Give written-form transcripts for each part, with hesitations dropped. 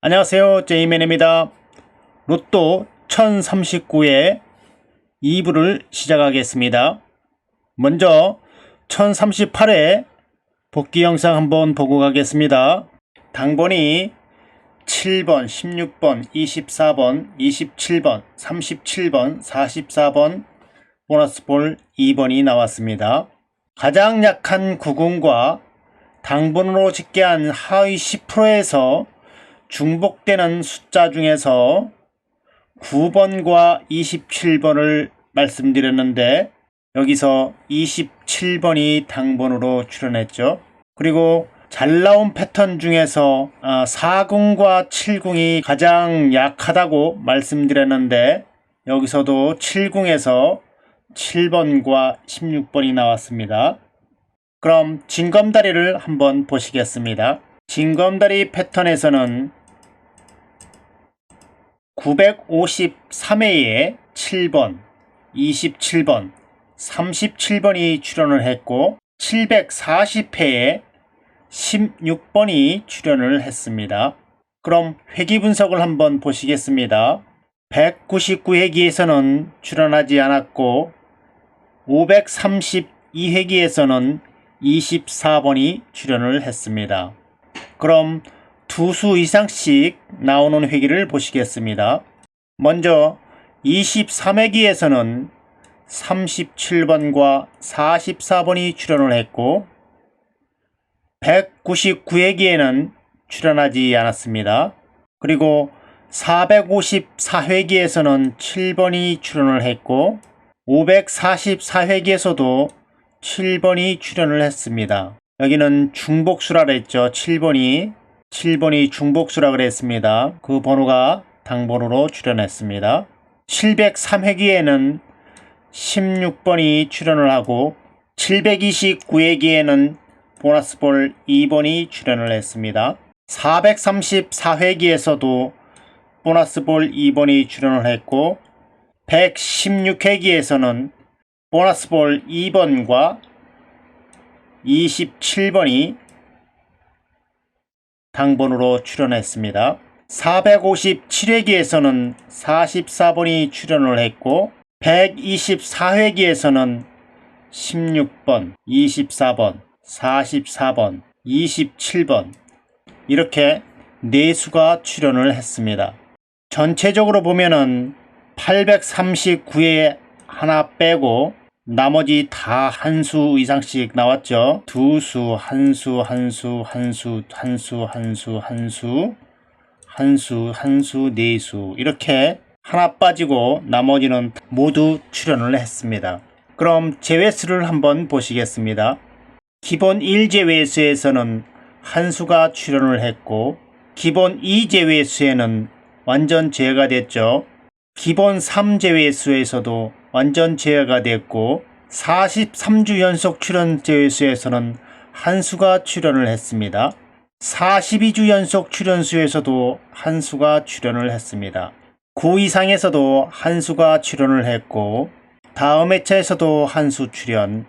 안녕하세요. 제이맨입니다. 로또 1039의 2부를 시작하겠습니다. 먼저 1038회 복귀 영상 한번 보고 가겠습니다. 당번이 7번, 16번, 24번, 27번, 37번, 44번, 보너스볼 2번이 나왔습니다. 가장 약한 90과 당번으로 집계한 하위 10%에서 중복되는 숫자 중에서 9번과 27번을 말씀드렸는데 여기서 27번이 당번으로 출현했죠. 그리고 잘 나온 패턴 중에서 40과 70이 가장 약하다고 말씀드렸는데 여기서도 70에서 7번과 16번이 나왔습니다. 그럼 징검다리를 한번 보시겠습니다. 징검다리 패턴에서는 953회에 7번, 27번, 37번이 출현을 했고 740회에 16번이 출현을 했습니다. 그럼 회기 분석을 한번 보시겠습니다. 199회기에서는 출현하지 않았고 532회기에서는 24번이 출현을 했습니다. 그럼 두 수 이상씩 나오는 회기를 보시겠습니다. 먼저 23회기에서는 37번과 44번이 출현을 했고 199회기에는 출현하지 않았습니다. 그리고 454회기에서는 7번이 출현을 했고 544회기에서도 7번이 출현을 했습니다. 여기는 중복수라 그랬죠. 7번이 중복수라 그랬습니다. 그 번호가 당번으로 출현했습니다. 703회기에는 16번이 출현을 하고 729회기에는 보너스볼 2번이 출현을 했습니다. 434회기에서도 보너스볼 2번이 출현을 했고 116회기에서는 보너스볼 2번과 27번이 당번으로 출현했습니다. 457회기에서는 44번이 출현을 했고 124회기에서는 16번, 24번, 44번, 27번 이렇게 4수가 출현을 했습니다. 전체적으로 보면은 839회 하나 빼고 나머지 다 한 수 이상씩 나왔죠. 두 수, 한 수, 한 수, 한 수, 한 수, 한 수, 한 수, 한 수, 한 수, 네 수 이렇게 하나 빠지고 나머지는 모두 출현을 했습니다. 그럼 제외수를 한번 보시겠습니다. 기본 1제외수에서는 한 수가 출현을 했고 기본 2제외수에는 완전 제외가 됐죠. 기본 3제외수에서도 완전 제외가 됐고 43주 연속 출현 제외수에서는 한 수가 출현을 했습니다. 42주 연속 출현수에서도 한 수가 출현을 했습니다. 9 이상에서도 한 수가 출현을 했고 다음 회차에서도 한 수 출현,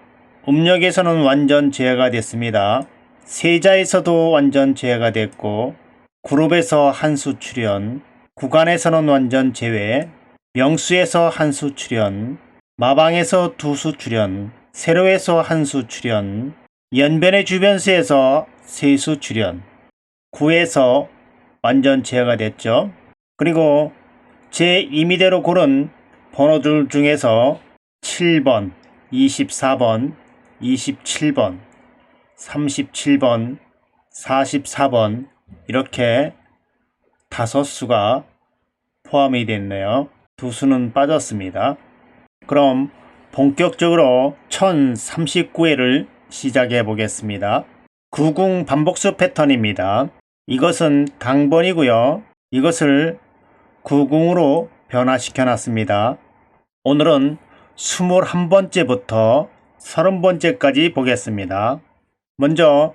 음력에서는 완전 제외가 됐습니다. 세자에서도 완전 제외가 됐고 그룹에서 한 수 출현, 구간에서는 완전 제외, 명수에서 한 수 출현, 마방에서 두 수 출현, 세로에서 한 수 출현, 연변의 주변수에서 세 수 출현, 9에서 완전 제외가 됐죠. 그리고 제 임의대로 고른 번호들 중에서 7번, 24번, 27번, 37번, 44번 이렇게 5수가 포함이 됐네요. 2수는 빠졌습니다. 그럼 본격적으로 1039회를 시작해 보겠습니다. 90 반복수 패턴입니다. 이것은 당번이고요. 이것을 90으로 변화시켜 놨습니다. 오늘은 21번째부터 30번째까지 보겠습니다. 먼저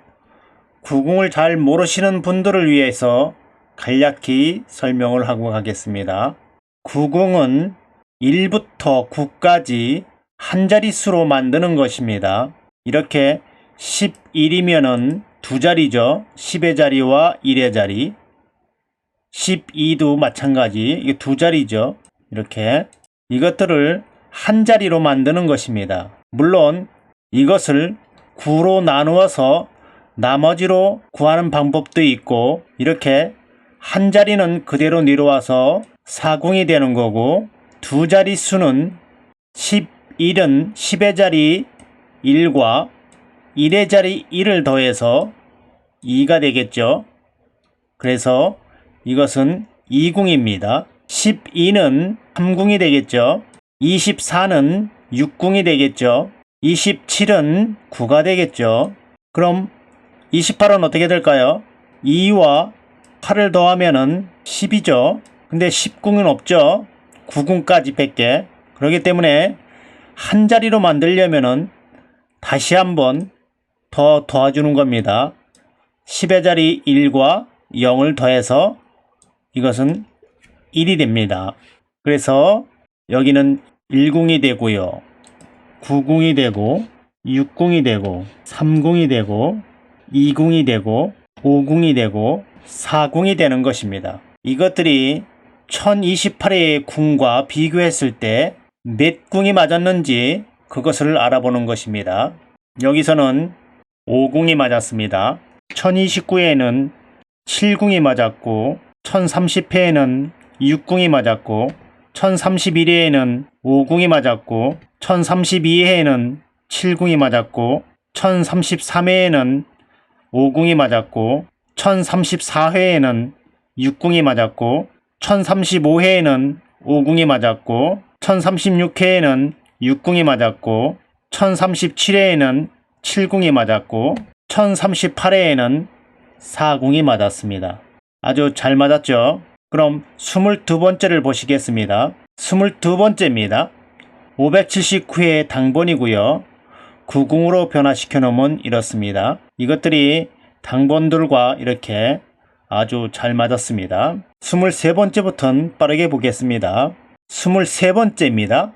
90을 잘 모르시는 분들을 위해서 간략히 설명을 하고 가겠습니다. 90은 1부터 9까지 한 자릿수로 만드는 것입니다. 이렇게 11이면은 두 자리죠. 10의 자리와 1의 자리. 12도 마찬가지. 이게 두 자리죠. 이렇게 이것들을 한 자리로 만드는 것입니다. 물론 이것을 9로 나누어서 나머지로 구하는 방법도 있고, 이렇게 한 자리는 그대로 내려와서 4궁이 되는 거고, 두 자리 수는 11은 10의 자리 1과 1의 자리 1을 더해서 2가 되겠죠. 그래서 이것은 2궁입니다. 12는 3궁이 되겠죠. 24는 6궁이 되겠죠. 27은 9가 되겠죠. 그럼 28은 어떻게 될까요? 2와 8을 더하면은 10이죠. 근데 10궁은 없죠. 9궁까지 뺄게. 그렇기 때문에 한 자리로 만들려면은 다시 한번 더 도와주는 겁니다. 10의 자리 1과 0을 더해서 이것은 1이 됩니다. 그래서 여기는 1궁이 되고요. 9궁이 되고 6궁이 되고 3궁이 되고 2궁이 되고 5궁이 되고 4궁이 되는 것입니다. 이것들이 1028의 궁과 비교했을 때 몇 궁이 맞았는지 그것을 알아보는 것입니다. 여기서는 5궁이 맞았습니다. 1029회에는 7궁이 맞았고, 1030회에는 6궁이 맞았고, 1031회에는 5궁이 맞았고, 1032회에는 7궁이 맞았고, 1033회에는 5궁이 맞았고, 1034회에는 6궁이 맞았고, 1035회에는 5궁이 맞았고, 1036회에는 6궁이 맞았고, 1037회에는 7궁이 맞았고, 1038회에는 4궁이 맞았습니다. 아주 잘 맞았죠? 그럼 22번째를 보시겠습니다. 22번째입니다. 579회 당번이고요. 9궁으로 변화시켜 놓으면 이렇습니다. 이것들이 당번들과 이렇게 아주 잘 맞았습니다. 23번째부터는 빠르게 보겠습니다. 23번째입니다.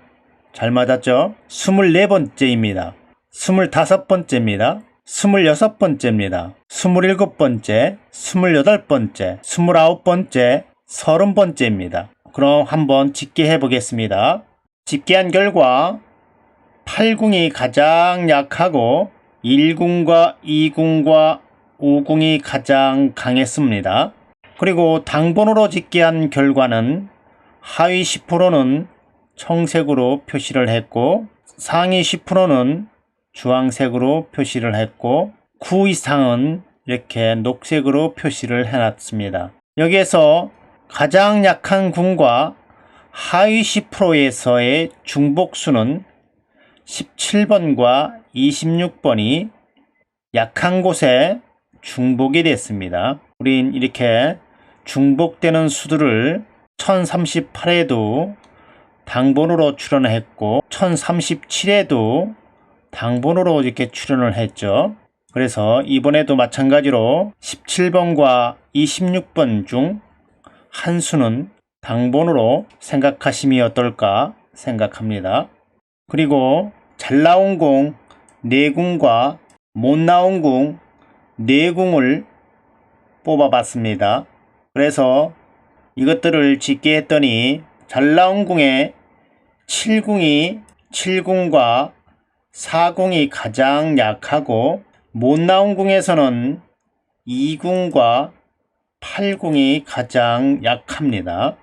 잘 맞았죠? 24번째입니다. 25번째입니다. 26번째입니다. 27번째, 28번째, 29번째, 30번째입니다. 그럼 한번 집계해 보겠습니다. 집계한 결과 8궁이 가장 약하고 1궁과 2궁과 5궁이 가장 강했습니다. 그리고 당번으로 집계한 결과는 하위 10%는 청색으로 표시를 했고, 상위 10%는 주황색으로 표시를 했고, 9 이상은 이렇게 녹색으로 표시를 해놨습니다. 여기에서 가장 약한 궁과 하위 10%에서의 중복수는 17번과 26번이 약한 곳에 중복이 됐습니다. 우린 이렇게 중복되는 수들을 1038에도 당번으로 출연을 했고, 1037에도 당번으로 이렇게 출연을 했죠. 그래서 이번에도 마찬가지로 17번과 26번 중 한 수는 당번으로 생각하심이 어떨까 생각합니다. 그리고 잘 나온 궁 4궁과 못 나온 궁 4궁을 뽑아봤습니다. 그래서 이것들을 집계했더니 잘 나온 궁에 7궁과 4궁이 가장 약하고, 못 나온 궁에서는 2궁과 8궁이 가장 약합니다.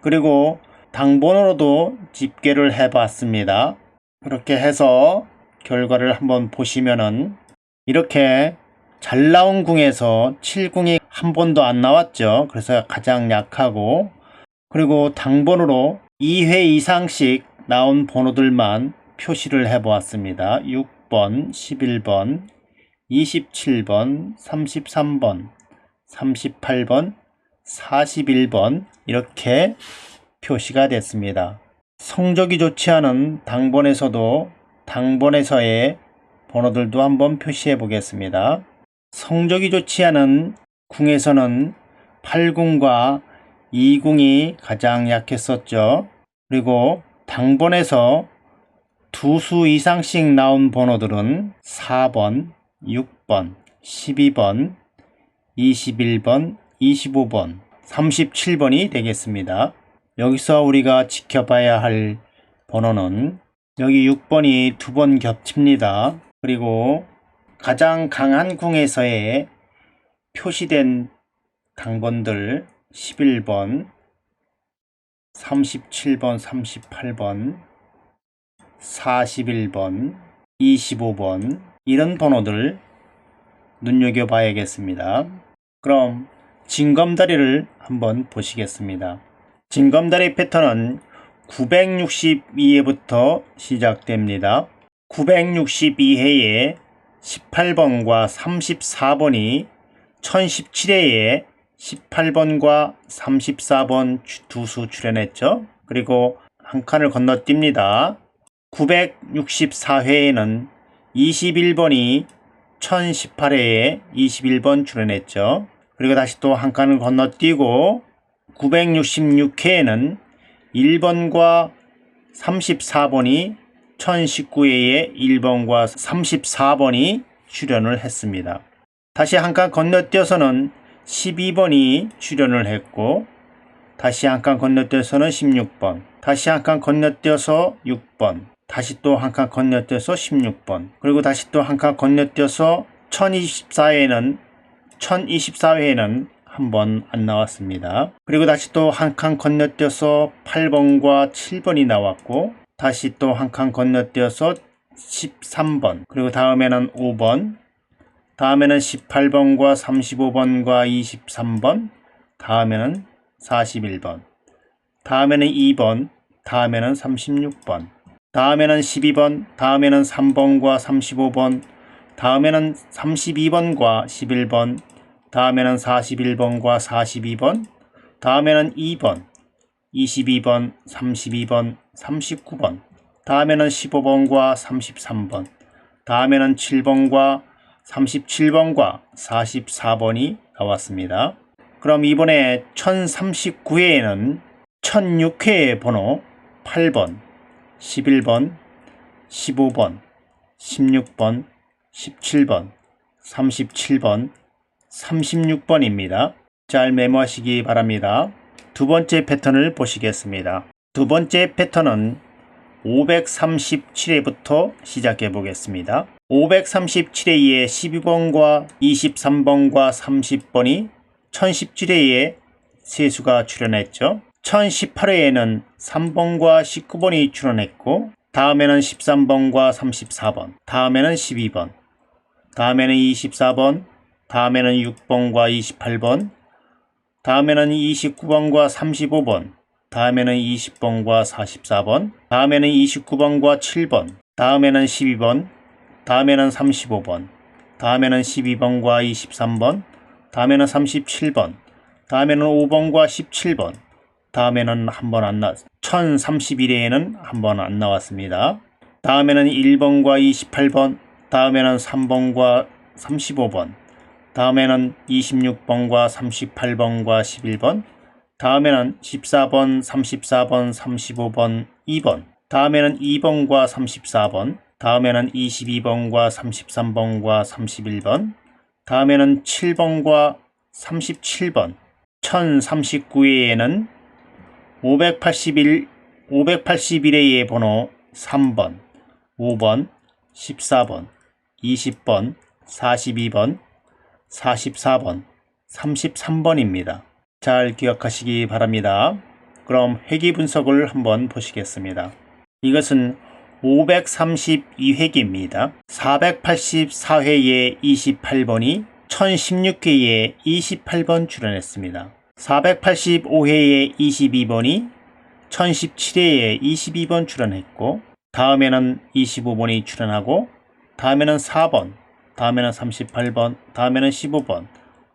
그리고 당번으로도 집계를 해봤습니다. 그렇게 해서 결과를 한번 보시면은 이렇게 잘 나온 궁에서 7궁이 한 번도 안 나왔죠. 그래서 가장 약하고, 그리고 당번으로 2회 이상씩 나온 번호들만 표시를 해보았습니다. 6번, 11번, 27번, 33번, 38번, 41번 이렇게 표시가 됐습니다. 성적이 좋지 않은 당번에서도 당번에서의 번호들도 한번 표시해 보겠습니다. 성적이 좋지 않은 궁에서는 8궁과 2궁이 가장 약했었죠. 그리고 당번에서 두 수 이상씩 나온 번호들은 4번, 6번, 12번, 21번, 25번, 37번이 되겠습니다. 여기서 우리가 지켜봐야 할 번호는 여기 6번이 2번 겹칩니다. 그리고 가장 강한 궁에서의 표시된 강번들 11번, 37번, 38번, 41번, 25번 이런 번호들 눈여겨봐야겠습니다. 그럼 징검다리를 한번 보시겠습니다. 징검다리 패턴은 962회부터 시작됩니다. 962회에 18번과 34번이 1017회에 18번과 34번 두 수 출연했죠. 그리고 한 칸을 건너뜁니다. 964회에는 21번이 1018회에 21번 출연했죠. 그리고 다시 또 한 칸을 건너뛰고 966회에는 1번과 34번이 1019회에 1번과 34번이 출연을 했습니다. 다시 한 칸 건너뛰어서는 12번이 출연을 했고 다시 한 칸 건너뛰어서는 16번, 다시 한 칸 건너뛰어서 6번, 다시 또 한 칸 건너뛰어서 16번, 그리고 다시 또 한 칸 건너뛰어서 1024회에는 한 번 안 나왔습니다. 그리고 다시 또 한 칸 건너뛰어서 8번과 7번이 나왔고 다시 또 한 칸 건너뛰어서 13번, 그리고 다음에는 5번, 다음에는 18번과 35번과 23번, 다음에는 41번, 다음에는 2번, 다음에는 36번, 다음에는 12번, 다음에는 3번과 35번, 다음에는 32번과 11번, 다음에는 41번과 42번, 다음에는 2번, 22번, 32번, 39번, 다음에는 15번과 33번, 다음에는 7번과 37번과 44번이 나왔습니다. 그럼 이번에 1039회에는 1006회의 번호 8번, 11번, 15번, 16번, 17번, 37번, 36번입니다. 잘 메모하시기 바랍니다. 두 번째 패턴을 보시겠습니다. 두 번째 패턴은 537회부터 시작해 보겠습니다. 537회에 12번과 23번과 30번이 1017회에 세 수가 출연했죠. 1018회에는 3번과 19번이 출연했고 다음에는 13번과 34번, 다음에는 12번, 다음에는 24번, 다음에는 6번과 28번, 다음에는 29번과 35번, 다음에는 20번과 44번, 다음에는 29번과 7번, 다음에는 12번, 다음에는 35번, 다음에는 12번과 23번, 다음에는 37번, 다음에는 5번과 17번, 다음에는 한 번 안 나왔습니다. 1031회에는 한 번 안 나왔습니다. 다음에는 1번과 28번, 다음에는 3번과 35번, 다음에는 26번과 38번과 11번, 다음에는 14번, 34번, 35번, 2번, 다음에는 2번과 34번, 다음에는 22번과 33번과 31번, 다음에는 7번과 37번, 1039회에는 581회의 번호 3번, 5번, 14번, 20번, 42번, 44번, 33번입니다. 잘 기억하시기 바랍니다. 그럼 회기 분석을 한번 보시겠습니다. 이것은 532회기입니다. 484회에 28번이 1016회에 28번 출연했습니다. 485회에 22번이 1017회에 22번 출연했고 다음에는 25번이 출연하고 다음에는 4번, 다음에는 38번, 다음에는 15번,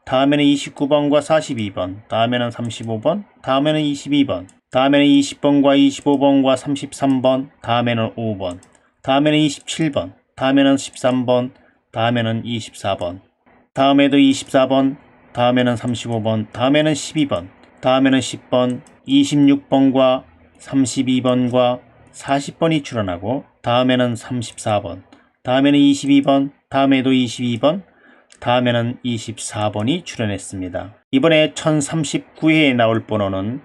다음에는 29번과 42번, 다음에는 35번, 다음에는 22번, 다음에는 20번과 25번과 33번, 다음에는 5번, 다음에는 27번, 다음에는 13번, 다음에는 24번, 다음에도 24번, 다음에는 35번, 다음에는 12번, 다음에는 10번, 26번과 32번과 40번이 출연하고 다음에는 34번, 다음에는 22번, 다음에도 22번, 다음에는 24번이 출연했습니다. 이번에 1039회에 나올 번호는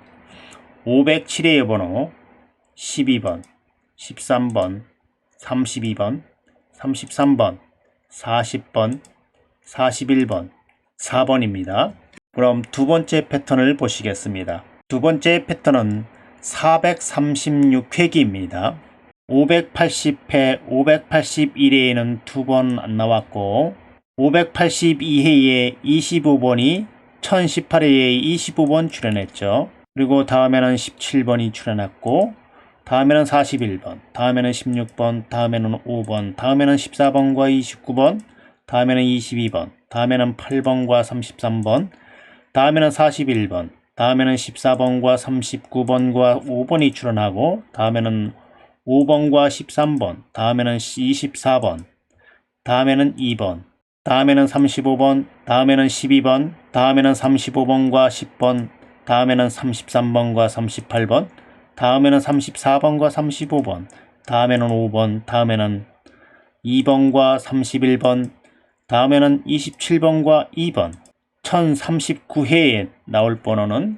507회의 번호 12번, 13번, 32번, 33번, 40번, 41번, 4번입니다. 그럼 두 번째 패턴을 보시겠습니다. 두 번째 패턴은 436회기입니다. 580회, 581회에는 두 번 안 나왔고 582회에 25번이 1018회에 25번 출연했죠. 그리고 다음에는 17번이 출연했고 다음에는 41번, 다음에는 16번, 다음에는 5번, 다음에는 14번과 29번, 다음에는 22번, 다음에는 8번과 33번, 다음에는 41번, 다음에는 14번과 39번과 5번이 출연하고 다음에는 5번과 13번, 다음에는 24번, 다음에는 2번, 다음에는 35번, 다음에는 12번, 다음에는 35번과 10번, 다음에는 33번과 38번, 다음에는 34번과 35번, 다음에는 5번, 다음에는 2번과 31번, 다음에는 27번과 2번, 1039회에 나올 번호는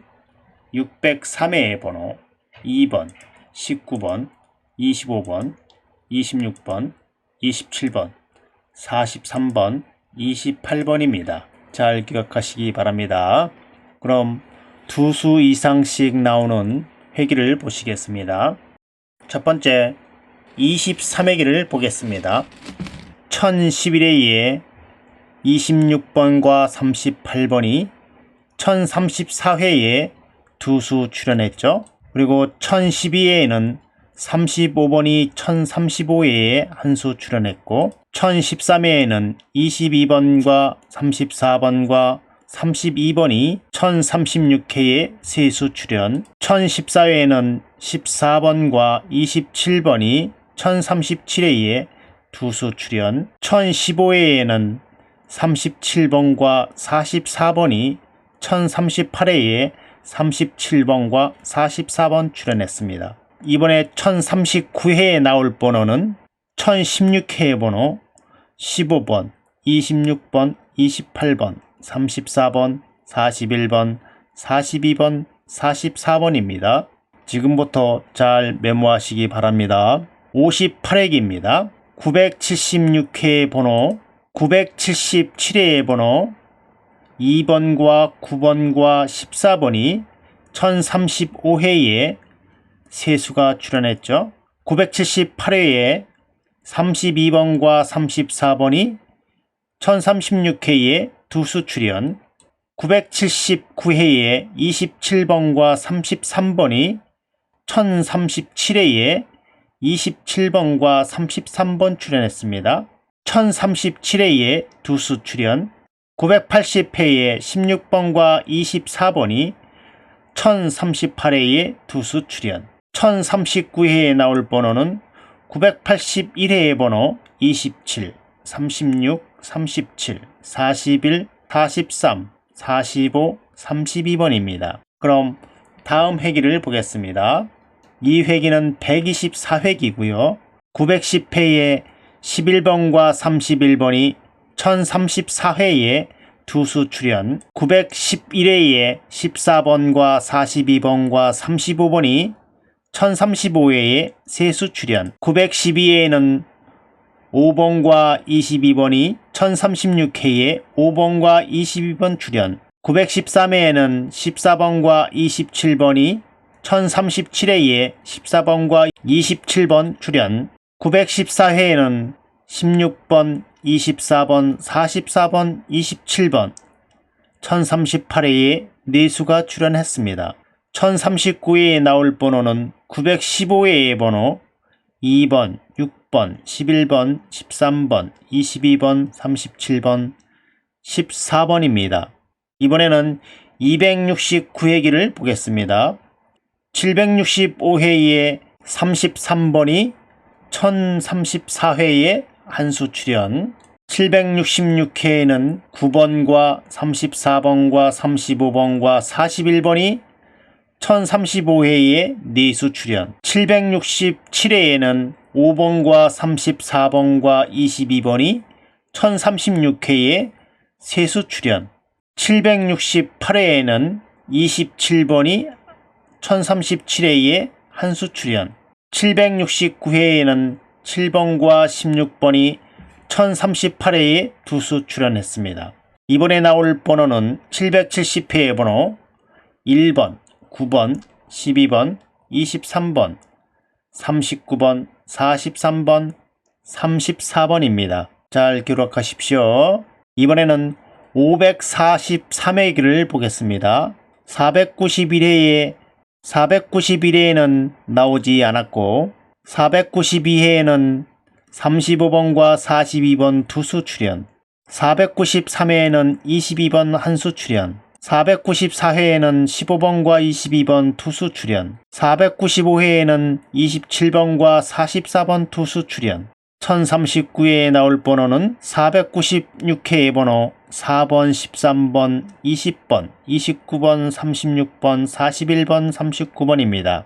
603회의 번호 2번, 19번, 25번, 26번, 27번, 43번, 28번입니다. 잘 기억하시기 바랍니다. 그럼 두 수 이상씩 나오는 회기를 보시겠습니다. 첫 번째 23회기를 보겠습니다. 1011회에 26번과 38번이 1034회에 두 수 출연했죠. 그리고 1012회에는 35번이 1035회에 한 수 출연했고 1013회에는 22번과 34번과 32번이 1036회에 세 수 출연 1014회에는 14번과 27번이 1037회에 두 수 출연 1015회에는 37번과 44번이 1038회에 37번과 44번 출연했습니다. 이번에 1039회에 나올 번호는 1016회의 번호 15번, 26번, 28번, 34번, 41번, 42번, 44번입니다. 지금부터 잘 메모하시기 바랍니다. 58회기입니다. 976회의 번호, 977회의 번호, 2번과 9번과 14번이 1035회에 세 수가 출연했죠. 978회에 32번과 34번이 1036회에 두 수 출연 979회에 27번과 33번이 1037회에 27번과 33번 출연했습니다. 1037회에 두 수 출연 980회에 16번과 24번이 1038회에 두 수 출연 1039회에 나올 번호는 981회의 번호 27, 36, 37, 41, 43, 45, 32번입니다. 그럼 다음 회기를 보겠습니다. 이 회기는 124회기고요. 910회에 11번과 31번이 1034회에 두 수 출연 911회에 14번과 42번과 35번이 1035회에 세 수 출연 912회에는 5번과 22번이 1036회에 5번과 22번 출연 913회에는 14번과 27번이 1037회에 14번과 27번 출연 914회에는 16번, 24번, 44번, 27번 1038회에 네 수가 출연했습니다. 1039회에 나올 번호는 915회의 번호 2번, 6번, 11번, 13번, 22번, 37번, 14번입니다. 이번에는 269회기를 보겠습니다. 765회에 33번이 1034회에 한 수 출연 766회에는 9번과 34번과 35번과 41번이 1035회에 네 수 출연 767회에는 5번과 34번과 22번이 1036회에 세수 출연. 768회에는 27번이 1037회에 한수 출연. 769회에는 7번과 16번이 1038회에 두수 출연했습니다. 이번에 나올 번호는 770회의 번호 1번, 9번, 12번, 23번, 39번, 43번, 34번입니다. 잘 기록하십시오. 이번에는 543회기를 보겠습니다. 491회에는 나오지 않았고 492회에는 35번과 42번 두수 출연, 493회에는 22번 한수 출연, 494회에는 15번과 22번 투수 출연, 495회에는 27번과 44번 투수 출연, 1039회에 나올 번호는 496회의 번호 4번, 13번, 20번, 29번, 36번, 41번, 39번입니다.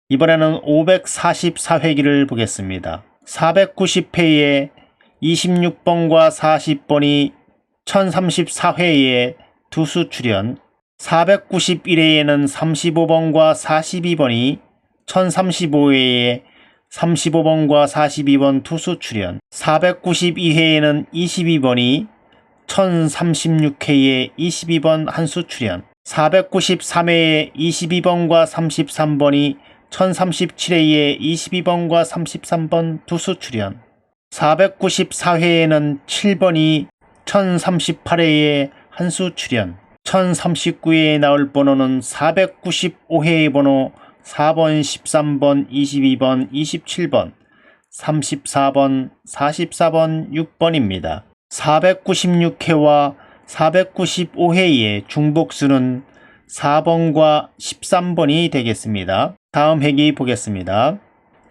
이번에는 544회기를 보겠습니다. 490회에 26번과 40번이 1034회에 두수 출연, 491회에는 35번과 42번이 1035회에 35번과 42번 투수 출연, 492회에는 22번이 1036회에 22번 한수 출연, 493회에 22번과 33번이 1037회에 22번과 33번 두수 출연, 494회에는 7번이 1038회에 한수 출연, 1039회에 나올 번호는 495회의 번호 4번, 13번, 22번, 27번, 34번, 44번, 6번입니다. 496회와 495회의 중복수는 4번과 13번이 되겠습니다. 다음 회기 보겠습니다.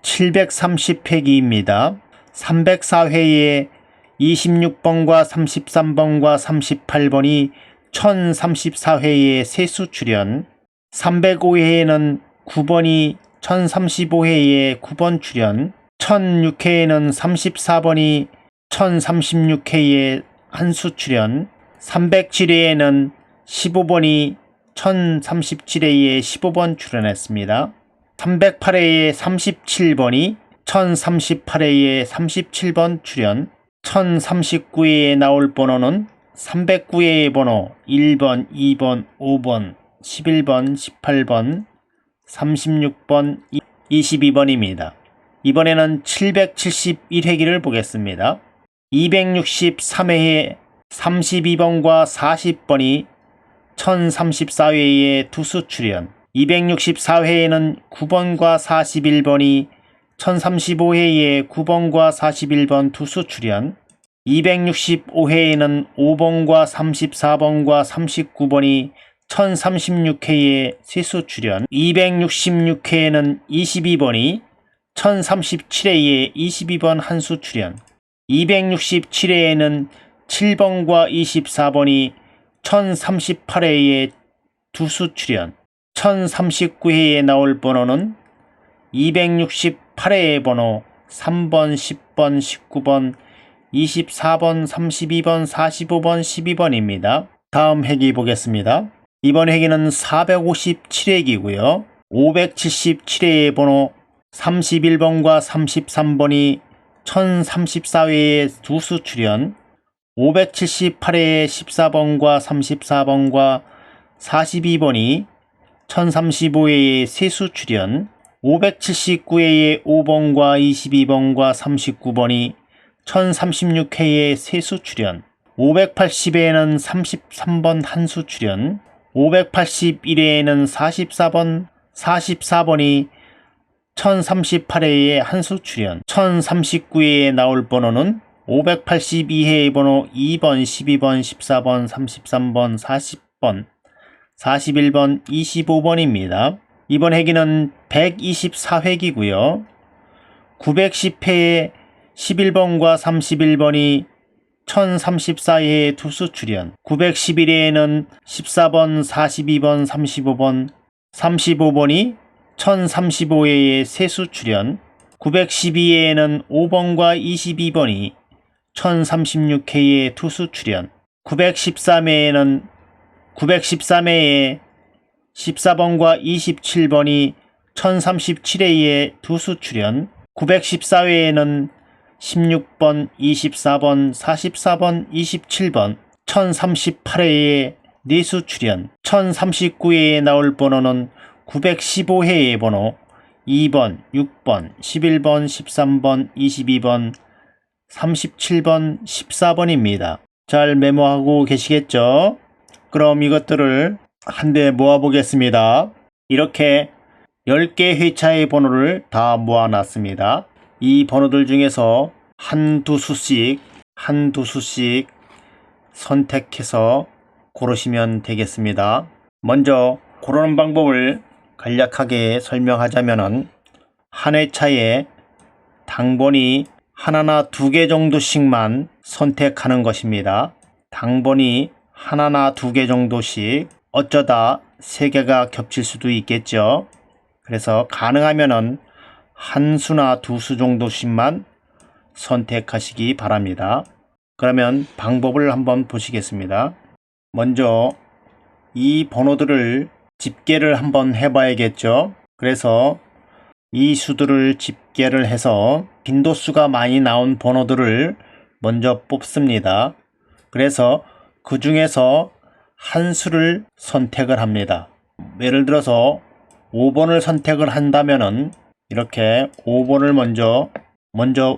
730회기입니다. 304회에 26번과 33번과 38번이 1034회에 세수 출연, 305회에는 9번이 1035회에 9번 출연, 1006회에는 34번이 1036회에 한수 출연, 307회에는 15번이 1037회에 15번 출연했습니다. 308회에 37번이 1038회에 37번 출연, 1039회에 나올 번호는 309회의 번호 1번, 2번, 5번, 11번, 18번, 36번, 22번입니다. 이번에는 771회기를 보겠습니다. 263회에 32번과 40번이 1034회에 두수 출연, 264회에는 9번과 41번이 1035회에 9번과 41번 두수 출연, 265회에는 5번과 34번과 39번이 1036회에 세수 출연, 266회에는 22번이 1037회에 22번 한수 출연, 267회에는 7번과 24번이 1038회에 두수 출연, 1039회에 나올 번호는 268회의 번호 3번, 10번, 19번, 24번, 32번, 45번, 12번입니다. 다음 회기 보겠습니다. 이번 회기는 457회기고요. 577회의 번호 31번과 33번이 1034회에 두수 출연, 578회에 14번과 34번과 42번이 1035회에 세수 출연, 579회에 5번과 22번과 39번이 1036회에 세수 출연, 580회에는 33번 한수 출연, 581회에는 44번이 1038회에 한수 출연, 1039회에 나올 번호는 582회의 번호 2번, 12번, 14번, 33번, 40번, 41번, 25번입니다. 이번 회기는 124회기고요. 910회에 11번과 31번이 1034회에 두수 출연, 911회에는 14번, 42번, 35번, 35번이 1035회에 세수 출연, 912회에는 5번과 22번이 1036회에 투수 출연, 913회에는 913회에 14번과 27번이 1037회에 두수 출연, 914회에는 16번, 24번, 44번, 27번, 1038회에 네수 출연, 1039회에 나올 번호는 915회의 번호 2번, 6번, 11번, 13번, 22번, 37번, 14번입니다. 잘 메모하고 계시겠죠? 그럼 이것들을 한데 모아보겠습니다. 이렇게 10개 회차의 번호를 다 모아놨습니다. 이 번호들 중에서 한두 수씩 선택해서 고르시면 되겠습니다. 먼저 고르는 방법을 간략하게 설명하자면은 한 회차에 당번이 하나나 두 개 정도씩만 선택하는 것입니다. 당번이 하나나 두 개 정도씩, 어쩌다 세 개가 겹칠 수도 있겠죠. 그래서 가능하면은 한 수나 두 수 정도씩만 선택하시기 바랍니다. 그러면 방법을 한번 보시겠습니다. 먼저 이 번호들을 집계를 한번 해봐야겠죠. 그래서 이 수들을 집계를 해서 빈도수가 많이 나온 번호들을 먼저 뽑습니다. 그래서 그 중에서 한 수를 선택을 합니다. 예를 들어서 5번을 선택을 한다면은 이렇게 5번을 먼저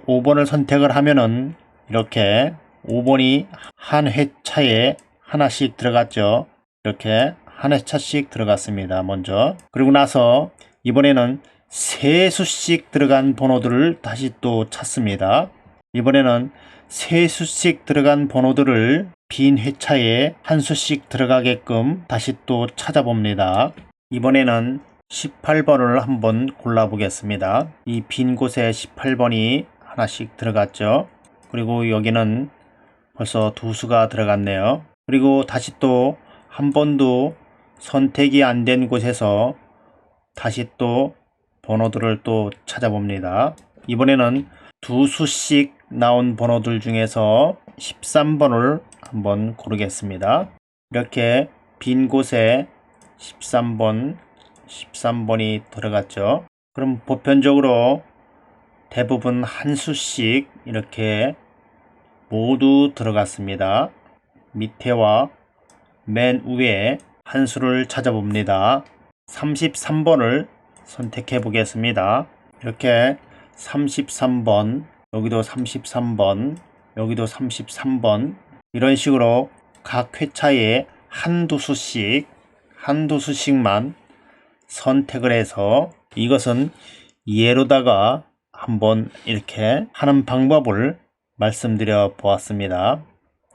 5번을 선택을 하면은 이렇게 5번이 한 회차에 하나씩 들어갔죠. 이렇게 한 회차씩 들어갔습니다. 먼저. 그리고 나서 이번에는 세 수씩 들어간 번호들을 다시 또 찾습니다. 이번에는 세 수씩 들어간 번호들을 빈 회차에 한 수씩 들어가게끔 다시 또 찾아봅니다. 이번에는 18번을 한번 골라보겠습니다. 이 빈 곳에 18번이 하나씩 들어갔죠. 그리고 여기는 벌써 두 수가 들어갔네요. 그리고 다시 또 한 번도 선택이 안 된 곳에서 다시 또 번호들을 또 찾아봅니다. 이번에는 두 수씩 나온 번호들 중에서 13번을 한번 고르겠습니다. 이렇게 빈 곳에 13번이 들어갔죠. 그럼 보편적으로 대부분 한 수씩 이렇게 모두 들어갔습니다. 밑에와 맨 위에 한 수를 찾아봅니다. 33번을 선택해 보겠습니다. 이렇게 33번, 여기도 33번, 여기도 33번, 이런 식으로 각 회차에 한두 수씩만 선택을 해서, 이것은 예로다가 한번 이렇게 하는 방법을 말씀드려 보았습니다.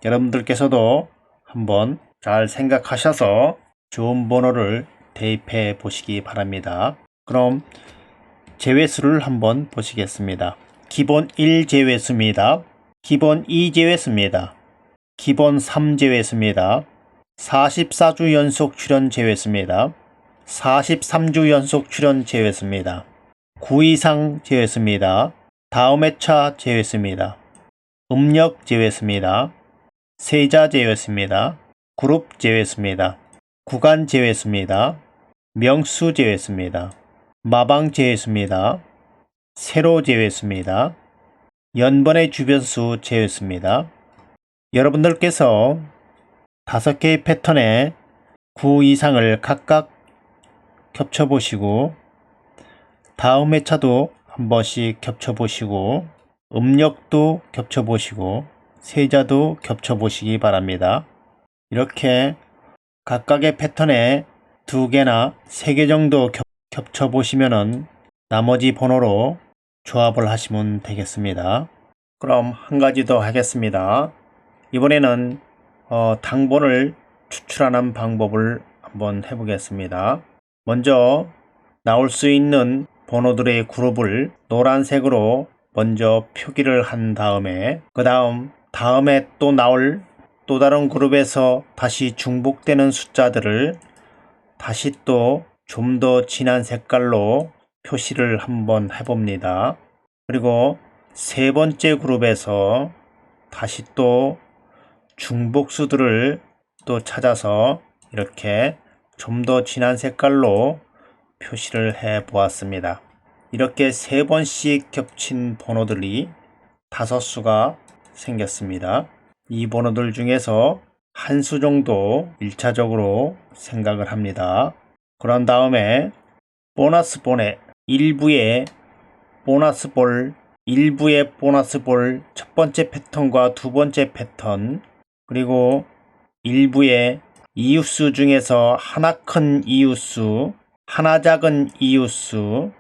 여러분들께서도 한번 잘 생각하셔서 좋은 번호를 대입해 보시기 바랍니다. 그럼 제외수를 한번 보시겠습니다. 기본 1 제외수입니다. 기본 2 제외수입니다. 기본 3 제외수입니다. 44주 연속 출연 제외수입니다. 43주 연속 출연 제외수입니다. 9 이상 제외수입니다. 다음 회차 제외수입니다. 음력 제외수입니다. 세자 제외수입니다. 그룹 제외수입니다. 구간 제외수입니다. 명수 제외수입니다. 마방 제외수입니다. 세로 제외수입니다. 연번의 주변수 제외수입니다. 여러분들께서 5개의 패턴에 9 이상을 각각 겹쳐보시고, 다음 회차도 한 번씩 겹쳐보시고, 음력도 겹쳐보시고, 세자도 겹쳐보시기 바랍니다. 이렇게 각각의 패턴에 2개나 3개 정도 겹쳐보시면은 나머지 번호로 조합을 하시면 되겠습니다. 그럼 한 가지 더 하겠습니다. 이번에는 당번을 추출하는 방법을 한번 해보겠습니다. 먼저 나올 수 있는 번호들의 그룹을 노란색으로 먼저 표기를 한 다음에, 그 다음에 또 나올 또 다른 그룹에서 다시 중복되는 숫자들을 다시 또 좀 더 진한 색깔로 표시를 한번 해봅니다. 그리고 세 번째 그룹에서 다시 또 중복수들을 또 찾아서 이렇게 좀 더 진한 색깔로 표시를 해 보았습니다. 이렇게 3번씩 겹친 번호들이 5수가 생겼습니다. 이 번호들 중에서 한 수 정도 1차적으로 생각을 합니다. 그런 다음에 보너스 본의 일부의 보너스 볼 첫 번째 패턴과 두 번째 패턴, 그리고 일부의 이웃수 중에서 하나 큰 이웃수, 하나 작은 이웃수,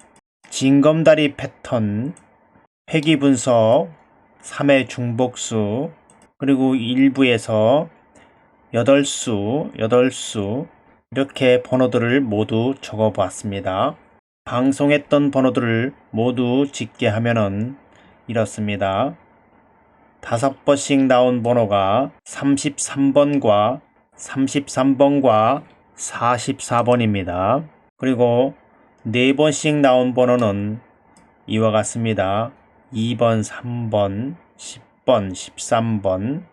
징검다리 패턴, 회귀분석, 3의 중복수, 그리고 일부에서 8수 이렇게 번호들을 모두 적어 보았습니다. 방송했던 번호들을 모두 짓게 하면은 이렇습니다. 5번씩 나온 번호가 33번과 33번과 44번입니다. 그리고 4번씩 나온 번호는 이와 같습니다. 2번, 3번, 10번, 13번,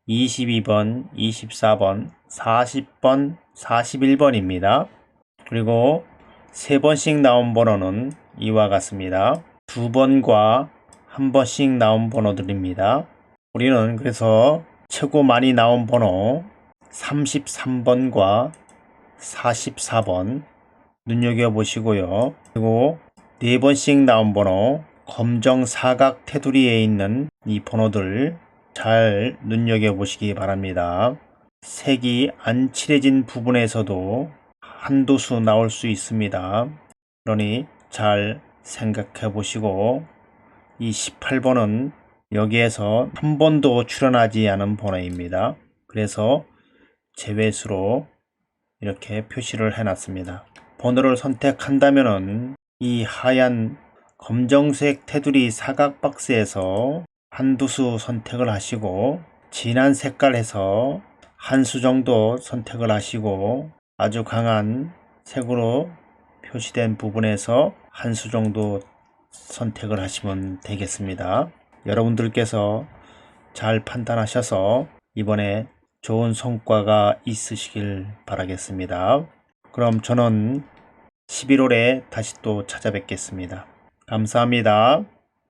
22번, 24번, 40번, 41번입니다. 그리고 3번씩 나온 번호는 이와 같습니다. 2번과 1번씩 나온 번호들입니다. 우리는 그래서 최고 많이 나온 번호 33번과 44번 눈여겨보시고요. 그리고 4번씩 나온 번호 검정 사각 테두리에 있는 이 번호들 잘 눈여겨보시기 바랍니다. 색이 안 칠해진 부분에서도 한두 수 나올 수 있습니다. 그러니 잘 생각해 보시고, 이 18번은 여기에서 한 번도 출현하지 않은 번호입니다. 그래서 제외수로 이렇게 표시를 해놨습니다. 번호를 선택한다면 이 하얀 검정색 테두리 사각 박스에서 한두 수 선택을 하시고, 진한 색깔에서 한 수 정도 선택을 하시고, 아주 강한 색으로 표시된 부분에서 한 수 정도 선택을 하시면 되겠습니다. 여러분들께서 잘 판단하셔서 이번에 좋은 성과가 있으시길 바라겠습니다. 그럼 저는 11월에 다시 또 찾아뵙겠습니다. 감사합니다.